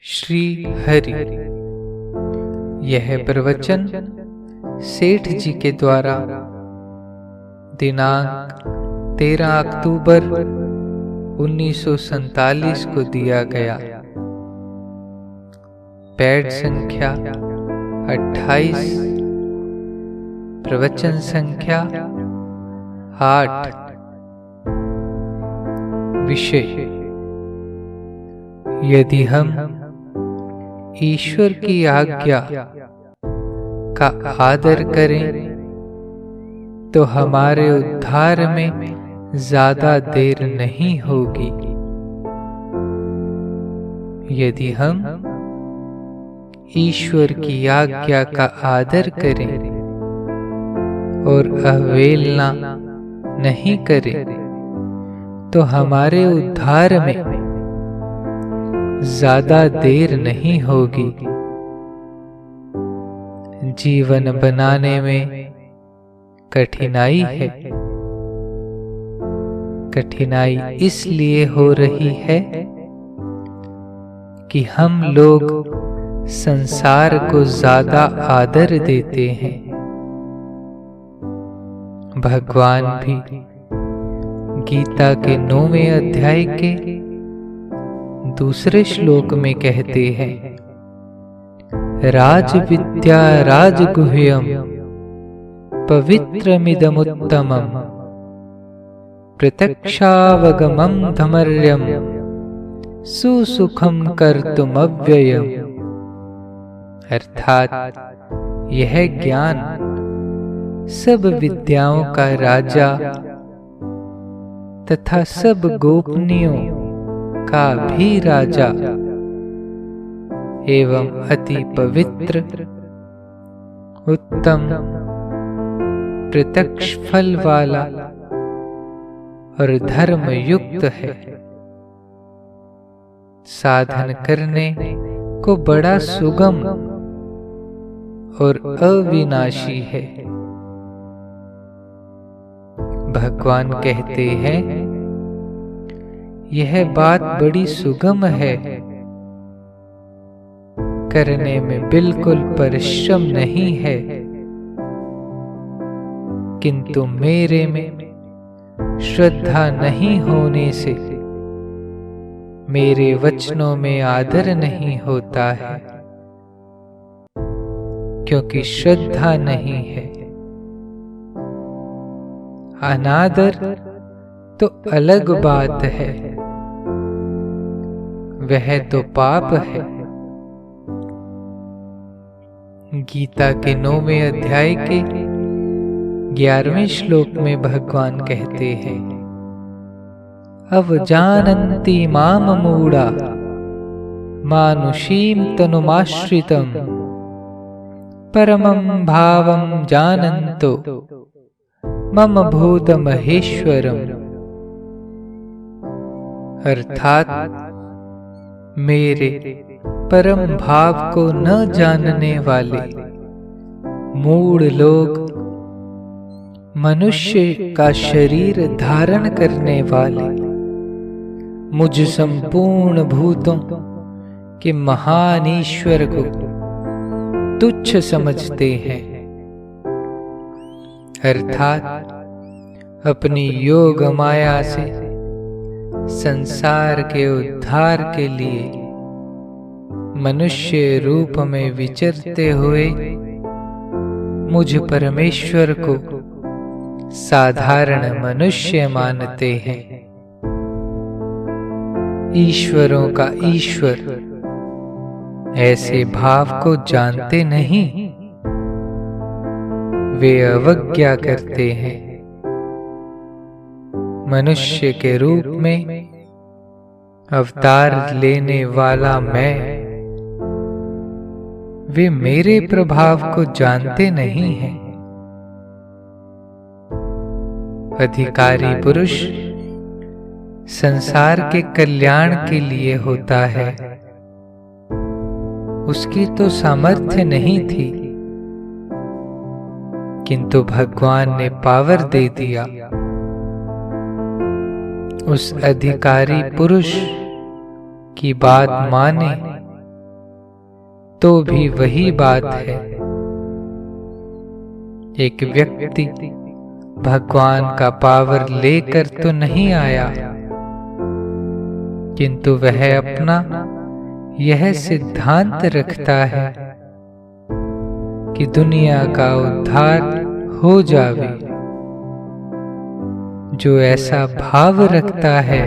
श्री हरि। यह प्रवचन सेठ जी के द्वारा दिनांक 13 अक्टूबर 1947 को दिया गया। पैड संख्या 28, प्रवचन संख्या 8। विषय: यदि हम ईश्वर की आज्ञा का आदर करें तो हमारे उद्धार में ज्यादा देर नहीं होगी। यदि हम ईश्वर की आज्ञा का आदर करें और अवहेलना नहीं करें तो हमारे उद्धार में ज्यादा देर नहीं होगी। जीवन बनाने में कठिनाई है। कठिनाई इसलिए हो रही है कि हम लोग संसार को ज्यादा आदर देते हैं। भगवान भी गीता के 9वें अध्याय के दूसरे श्लोक में कहते हैं, राज विद्या राजगुह्यम पवित्रमिदमुत्तमं प्रत्यक्षावगमं धमर्यं सुसुखं कर्तुमव्ययम्। अर्थात यह ज्ञान सब विद्याओं का राजा तथा सब गोपनीयों का भी राजा एवं अति पवित्र उत्तम प्रत्यक्ष फल वाला और धर्म युक्त है। साधन करने को बड़ा सुगम और अविनाशी है। भगवान कहते हैं, यह बात बड़ी सुगम है, करने में बिल्कुल परिश्रम नहीं है, किंतु मेरे में श्रद्धा नहीं होने से मेरे वचनों में आदर नहीं होता है, क्योंकि श्रद्धा नहीं है। अनादर तो अलग बात है, वह तो पाप है। गीता के 9वें अध्याय के 11वें श्लोक में भगवान कहते हैं, अवजानन्ति माम मूढ़ा मानुषीं तनुमाश्रितं परमं भावं जानन्तो मम भूत महेश्वरम। अर्थात मेरे परम भाव को न जानने वाले मूढ़ लोग मनुष्य का शरीर धारण करने वाले मुझ संपूर्ण भूतों के महान ईश्वर को तुच्छ समझते हैं। अर्थात अपनी योग माया से संसार के उद्धार के लिए मनुष्य रूप में विचरते हुए मुझ परमेश्वर को साधारण मनुष्य मानते हैं। ईश्वरों का ईश्वर ऐसे भाव को जानते नहीं, वे अवज्ञा करते हैं। मनुष्य के रूप में अवतार लेने वाला मैं, वे मेरे प्रभाव को जानते नहीं हैं। अधिकारी पुरुष संसार के कल्याण के लिए होता है, उसकी तो सामर्थ्य नहीं थी, किंतु भगवान ने पावर दे दिया। उस अधिकारी पुरुष की बात माने तो भी वही बात है। एक व्यक्ति भगवान का पावर लेकर तो नहीं आया, किंतु वह अपना यह सिद्धांत रखता है कि दुनिया का उद्धार हो जावे। जो ऐसा भाव रखता है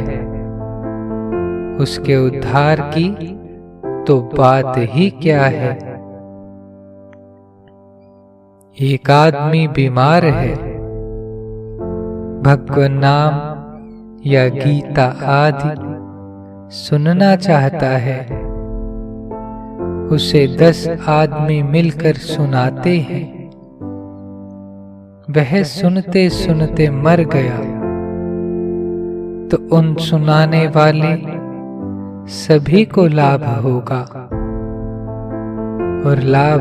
उसके उद्धार की तो बात ही क्या है। एक आदमी बीमार है, भगवान नाम या गीता आदि सुनना चाहता है। उसे 10 आदमी मिलकर सुनाते हैं। वह सुनते सुनते मर गया तो उन सुनाने वाले सभी को लाभ होगा, और लाभ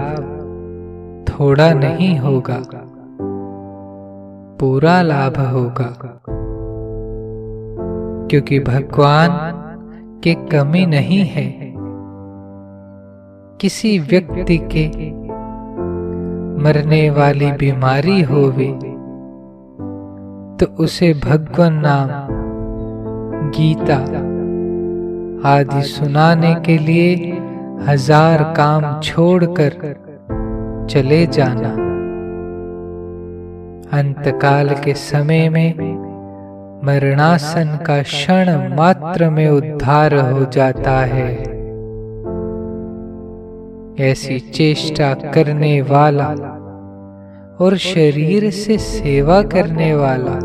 थोड़ा नहीं होगा, पूरा लाभ होगा, क्योंकि भगवान की कमी नहीं है। किसी व्यक्ति के मरने वाली बीमारी होवे तो उसे भगवान नाम, गीता आदि सुनाने के लिए 1000 काम छोड़कर चले जाना। अंतकाल के समय में मरणासन का क्षण मात्र में उद्धार हो जाता है। ऐसी चेष्टा करने वाला और शरीर से सेवा करने वाला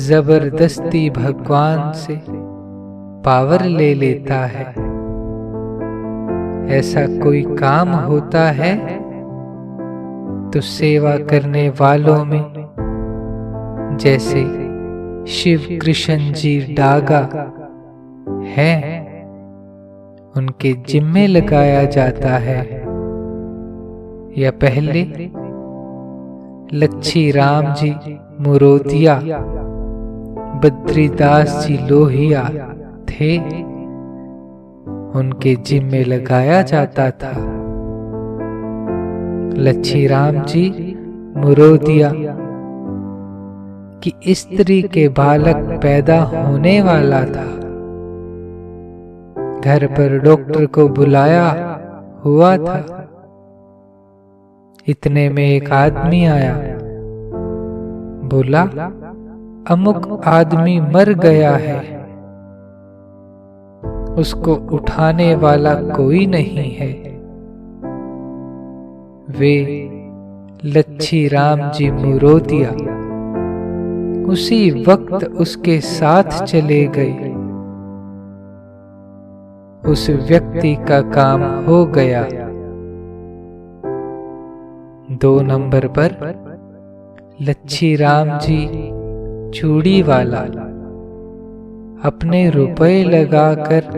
जबरदस्ती भगवान से पावर ले लेता है। ऐसा कोई काम होता है तो सेवा करने वालों में जैसे शिव कृष्ण जी डागा हैं, उनके जिम्मे लगाया जाता है। या पहले लच्छी राम जी मुरोदिया, बद्रीदास जी लोहिया थे, उनके जिम्मे लगाया जाता था। लच्छी राम जी मुरोदिया की स्त्री के बालक पैदा होने वाला था। घर पर डॉक्टर को बुलाया हुआ था। इतने में एक आदमी आया, बोला अमुक आदमी मर गया है, उसको उठाने वाला कोई नहीं है। वे लच्छी राम जी मुरोदिया उसी वक्त उसके साथ चले गए। उस व्यक्ति का काम हो गया। 2 नंबर पर लच्छी राम जी चूड़ी वाला अपने रुपए लगाकर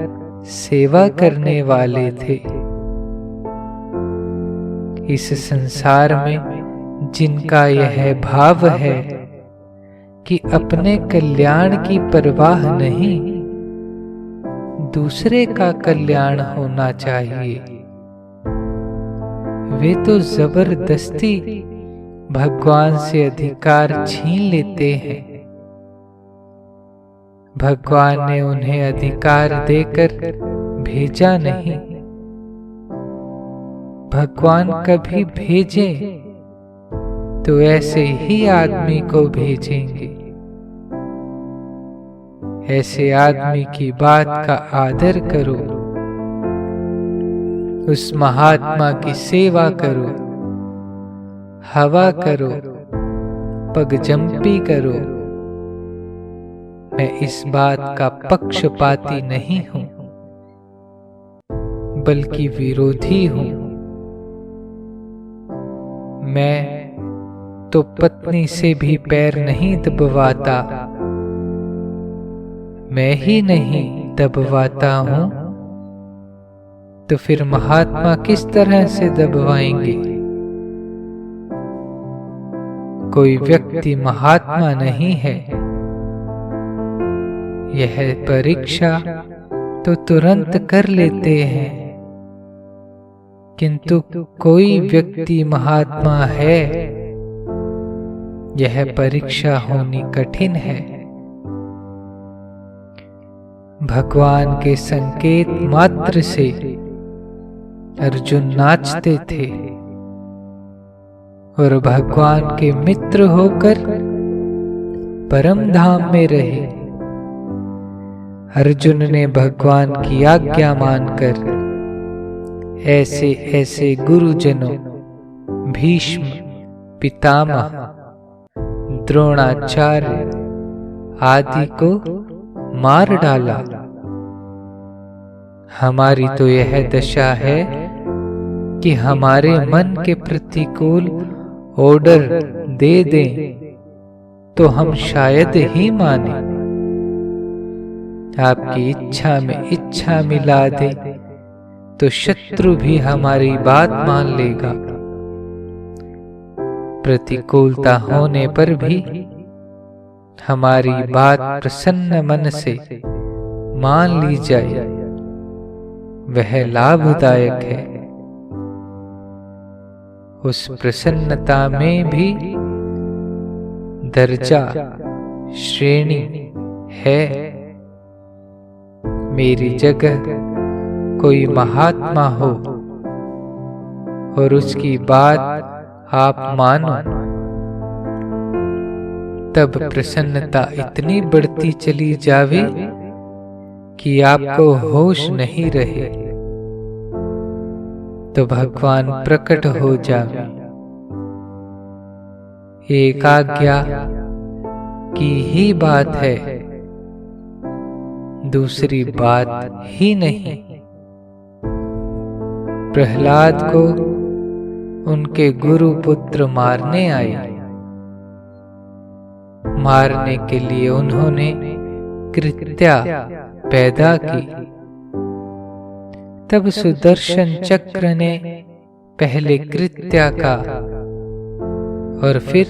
सेवा करने वाले थे। इस संसार में जिनका यह भाव है कि अपने कल्याण की परवाह नहीं, दूसरे का कल्याण होना चाहिए, वे तो जबरदस्ती भगवान से अधिकार छीन लेते हैं। भगवान ने उन्हें अधिकार देकर भेजा नहीं। भगवान कभी भेजे तो ऐसे ही आदमी को भेजेंगे। ऐसे आदमी की बात का आदर करो, उस महात्मा की सेवा करो, हवा करो, पगजंपी करो। मैं इस बात का पक्षपाती नहीं हूं, बल्कि विरोधी हूं। मैं तो पत्नी से भी पैर नहीं दबवाता। मैं ही नहीं दबवाता हूं तो फिर महात्मा किस तरह से दबवाएंगे? कोई व्यक्ति महात्मा नहीं है, यह परीक्षा तो तुरंत कर लेते हैं। किंतु कोई व्यक्ति महात्मा है, यह परीक्षा होनी कठिन है। भगवान के संकेत मात्र से अर्जुन नाचते थे और भगवान के मित्र होकर परम धाम में रहे। अर्जुन ने भगवान की आज्ञा मानकर ऐसे ऐसे गुरुजनों भीष्म, पितामह, द्रोणाचार्य आदि को मार डाला। हमारी तो यह दशा है कि हमारे मन के प्रतिकूल ऑर्डर दे दें तो हम शायद ही माने। आपकी इच्छा में इच्छा मिला दे तो शत्रु भी हमारी बात मान लेगा। प्रतिकूलता होने पर भी हमारी बात प्रसन्न मन से मान ली जाए, वह लाभदायक है। उस प्रसन्नता में भी दर्जा श्रेणी है। मेरी जगह कोई महात्मा हो और उसकी बात आप मानो, तब प्रसन्नता इतनी बढ़ती चली जावे कि आपको होश नहीं रहे, तो भगवान प्रकट हो जावे। एक आज्ञा की ही बात है, दूसरी बात ही नहीं। प्रहलाद को उनके गुरु पुत्र मारने आए। मारने के लिए उन्होंने कृत्या पैदा की। तब सुदर्शन चक्र ने पहले कृत्या का और फिर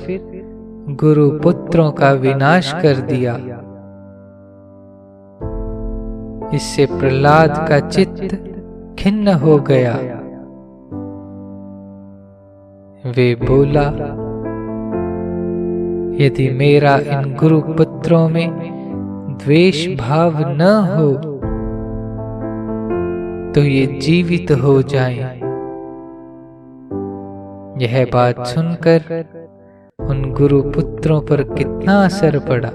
गुरु पुत्रों का विनाश कर दिया। इससे प्रहलाद का चित्त खिन्न हो गया। वे बोला, यदि मेरा इन गुरु पुत्रों में द्वेष भाव न हो तो ये जीवित हो जाएं। यह बात सुनकर उन गुरु पुत्रों पर कितना असर पड़ा।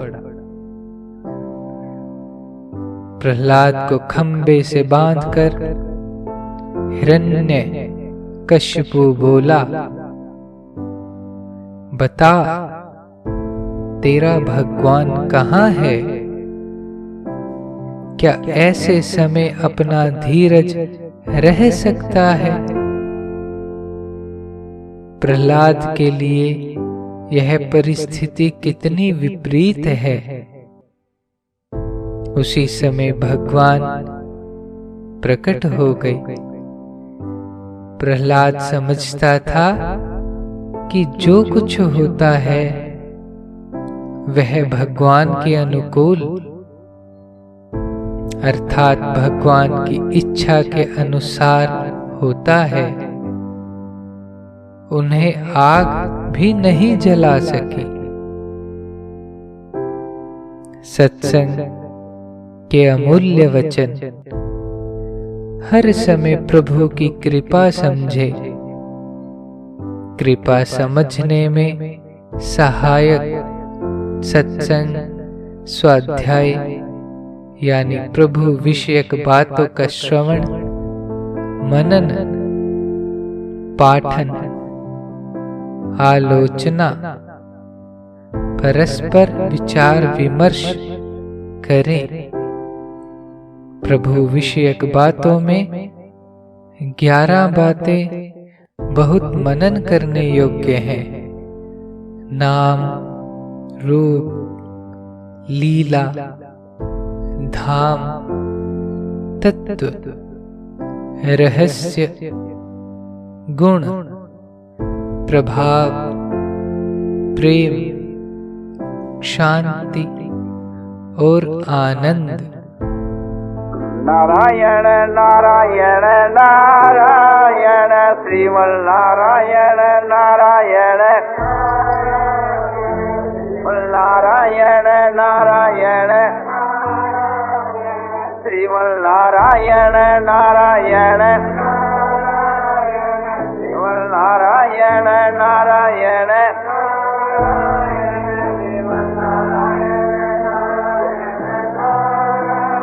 प्रहलाद को खंबे से बांधकर हिरण्य कश्यपु बोला, बता तेरा भगवान कहाँ है? क्या ऐसे समय अपना धीरज रह सकता है? प्रहलाद के लिए यह परिस्थिति कितनी विपरीत है। उसी समय भगवान प्रकट हो गए। प्रहलाद समझता था कि जो कुछ होता है वह भगवान के अनुकूल अर्थात भगवान की इच्छा के अनुसार होता है। उन्हें आग भी नहीं जला सकी। सत्संग के अमूल्य वचन हर समय प्रभु की कृपा समझे। कृपा समझने में सहायक सत्संग, स्वाध्याय यानी प्रभु विषयक बातों का श्रवण, मनन, पाठन, आलोचना, परस्पर विचार विमर्श करें। प्रभु विषयक बातों में 11 बातें बहुत मनन करने योग्य हैं। नाम, रूप, लीला, धाम, तत्व, रहस्य, गुण, प्रभाव, प्रेम, शांति और आनंद। नारायण नारायण नारायण श्रीमन नारायण नारायण नारायण नारायण श्रीमन नारायण नारायण श्रीमन नारायण नारायण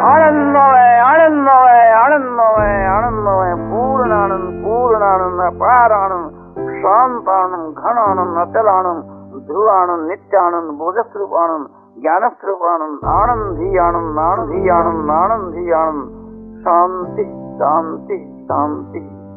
आनंदमय आनंदमय आनंदमय आनंदमय पूर्णानंद पूर्णानंद अपारानंद शांतानंद घनानंद अचलानंद ध्रुवानंद नित्यानंद बोधस्वरूपानंद ज्ञानस्वरूपानंद आनंदी आनंद आनंदी आनंद आनंदी आनंद शांति शांति शांति।